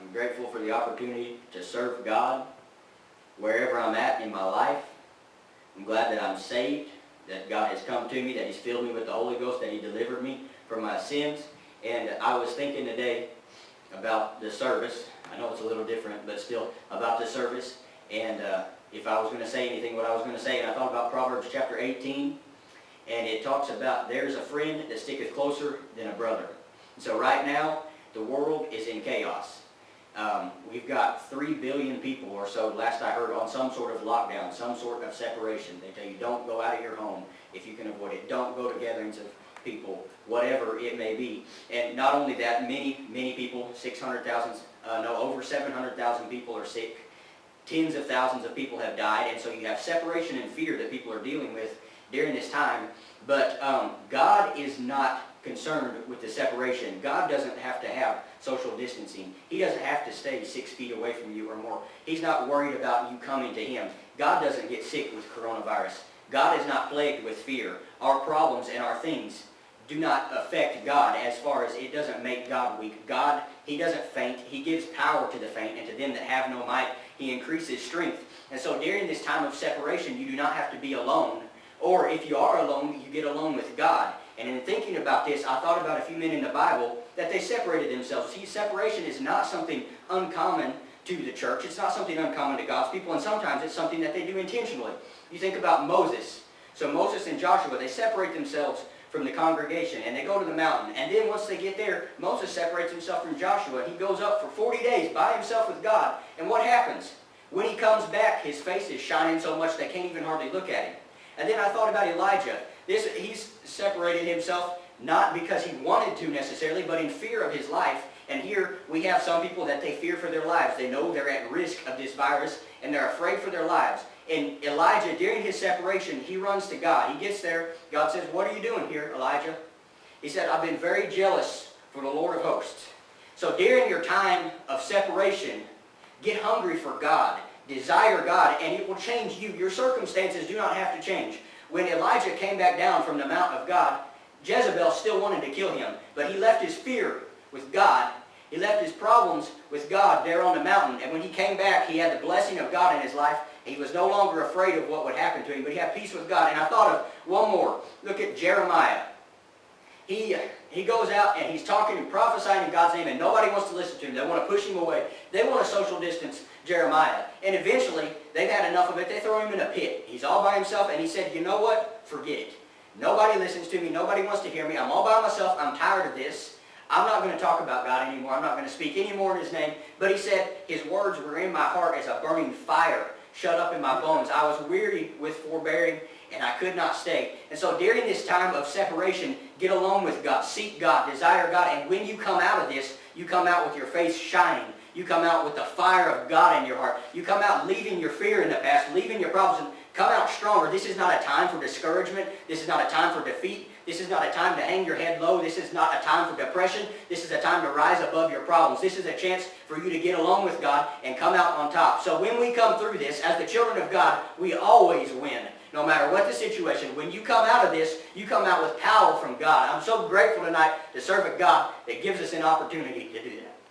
I'm grateful for the opportunity to serve God wherever I'm at in my life. I'm glad that I'm saved, that God has come to me, that He's filled me with the Holy Ghost, that He delivered me from my sins. And I was thinking today about the service. I know it's a little different, but still about the service. And if I was going to say anything, what I was going to say, and I thought about Proverbs chapter 18, and it talks about there's a friend that sticketh closer than a brother. And so right now, the world is in chaos. We've got 3 billion people or so, last I heard, on some sort of lockdown, some sort of separation. They tell you don't go out of your home if you can avoid it. Don't go to gatherings of people, whatever it may be. And not only that, many people, 600,000, over 700,000 people are sick. Tens of thousands of people have died. And so you have separation and fear that people are dealing with during this time. But God is not concerned with the separation. God doesn't have to have social distancing. He doesn't have to stay 6 feet away from you or more. He's not worried about you coming to Him. God doesn't get sick with coronavirus. God is not plagued with fear. Our problems and our things do not affect God as far as it doesn't make God weak. God, He doesn't faint. He gives power to the faint, and to them that have no might, He increases strength. And so during this time of separation, you do not have to be alone. Or if you are alone, you get alone with God. And in thinking about this, I thought about a few men in the Bible that they separated themselves. See, separation is not something uncommon to the church. It's not something uncommon to God's people, and sometimes it's something that they do intentionally. You think about Moses. So Moses and Joshua, they separate themselves from the congregation, and they go to the mountain. And then once they get there, Moses separates himself from Joshua. He goes up for 40 days by himself with God. And what happens? When he comes back, his face is shining so much they can't even hardly look at him. And then I thought about Elijah. He's separated himself not because he wanted to necessarily, but in fear of his life. And here we have some people that they fear for their lives. They know they're at risk of this virus, and they're afraid for their lives. And Elijah, during his separation, he runs to God. He gets there. God says, "What are you doing here, Elijah?" He said, "I've been very jealous for the Lord of hosts." So during your time of separation, get hungry for God. Desire God, and it will change you. Your circumstances do not have to change. When Elijah came back down from the mount of God, Jezebel still wanted to kill him, but he left his fear with God. He left his problems with God there on the mountain, and when he came back, he had the blessing of God in his life. He was no longer afraid of what would happen to him, but he had peace with God. And I thought of one more. Look at Jeremiah. He goes out and he's talking and prophesying in God's name, and nobody wants to listen to him. They want to push him away. They want to social distance Jeremiah. And eventually, they've had enough of it. They throw him in a pit. He's all by himself, and he said, "You know what? Forget it. Nobody listens to me. Nobody wants to hear me. I'm all by myself. I'm tired of this. I'm not going to talk about God anymore. I'm not going to speak anymore in His name." But he said, "His words were in my heart as a burning fire shut up in my bones. I was weary with forbearing, and I could not stay." And so during this time of separation, get alone with God, seek God, desire God, and when you come out of this, you come out with your face shining. You come out with the fire of God in your heart. You come out leaving your fear in the past, leaving your problems, and come out stronger. This is not a time for discouragement. This is not a time for defeat. This is not a time to hang your head low. This is not a time for depression. This is a time to rise above your problems. This is a chance for you to get along with God and come out on top. So when we come through this, as the children of God, we always win. No matter what the situation, when you come out of this, you come out with power from God. I'm so grateful tonight to serve a God that gives us an opportunity to do that.